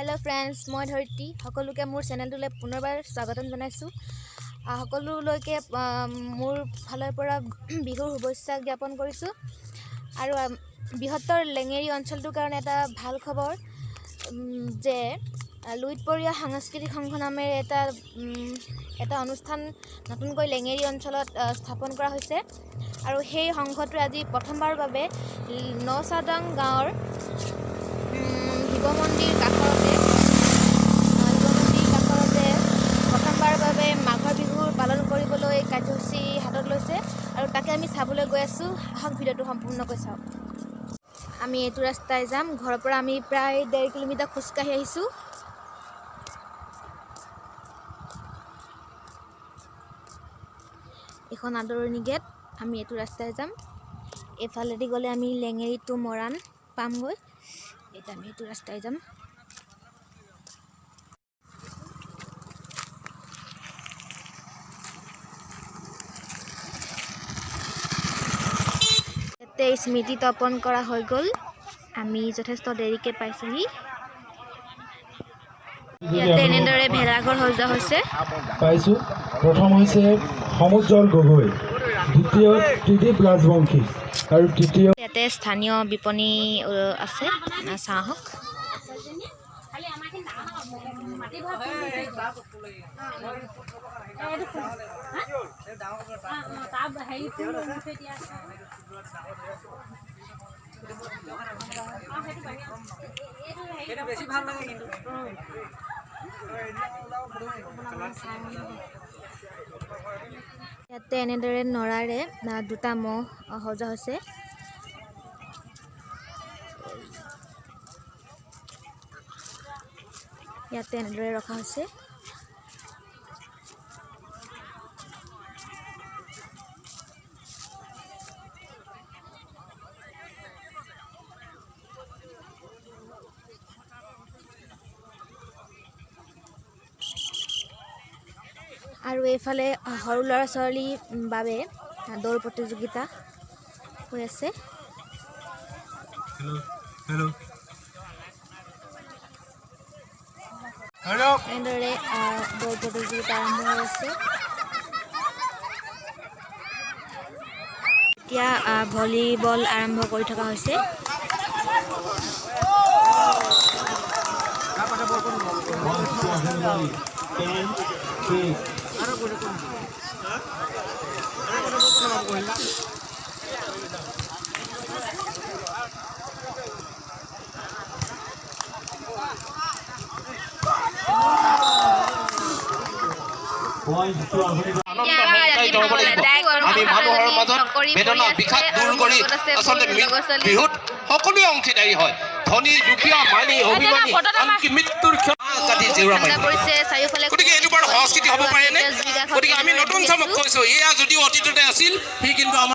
Hello friends मैं धरित्री सकलोके मोर चेनेलटुले पुनर्बार स्वागतम जानाइछु सकलोলৈকে मोर फाলৰ পৰা বিহুৰ শুভেচ্ছা জ্ঞাপন কৰিছো আৰু বৃহত্তৰ লেঙেৰী অঞ্চলটোৰ কাৰণে এটা ভাল খবৰ যে ইতপৰীয়া সাংস্কৃতিক সংঘ নামেৰে এটা অনুষ্ঠান নতুনকৈ লেঙেৰী অঞ্চলত স্থাপন কৰা হৈছে আৰু সেই সংঘটোৱে আজি প্ৰথমবাৰৰ বাবে নচাদাং গাঁৱৰ শিৱ মন্দিৰ কাষৰতে প্ৰথমবাৰৰ বাবে মাঘৰ বিহুৰ পালন কৰিবলৈ কাৰ্যসূচী হাতত লৈছে আৰু তাকে আমি চাবলৈ গৈ আছো। আহক ভিডিঅ'টো সম্পূৰ্ণকৈ চাওক। আমি এইটো ৰাস্তাই যাম। ঘৰৰ পৰা আমি প্ৰায় 1.5 কিলোমিটাৰ খোজকাঢ়ি আহিছো। এখন আদৰণি গেট। আমি এইটো ৰাস্তাই যাম। এফালেদি গ'লে আমি লেঙেৰী টু মৰাণ পামগৈ। এটা আমি এইটো ৰাস্তাই যাম। ইয়াতে স্মৃতি তপন কৰা হৈ গ'ল। আমি যথেষ্ট দেৰিকে পাইছোহি। ইয়াতে এনেদৰে ভেলাঘৰ সজোৱা হৈছে। পাইছো প্ৰথম হৈছে সমুজ্জ্বল গগৈ, দ্বিতীয় ত্ৰিদীপ ৰাজবংশী আৰু তৃতীয় ইয়াতে স্থানীয় বিপণী আছে। চাহক ইয়াতে এনেদৰে নৰাৰে দুটা মহ সজা হৈছে। ইয়াতে এনেদৰে ৰখা হৈছে। আৰু এইফালে সৰু ল'ৰা ছোৱালীৰ বাবে দৌৰ প্ৰতিযোগিতা হৈ আছে। এনেদৰে দৌৰ প্ৰতিযোগিতা আৰম্ভ হৈ আছে। এতিয়া ভলীবল আৰম্ভ কৰি থকা হৈছে। বিহুত সকলোৱে অংশীদাৰী হয়। ধনী দুখীয়া মানি অভিমানী আনকি মৃত্যুৰ কাটি জেউৰা মাৰি গতিকে এইটো বাৰু সংস্কৃতি হ'ব পাৰেনে? গতিকে আমি নতুন চামক কৈছো এয়া যদিও অতীততে আছিল সি কিন্তু আমাৰ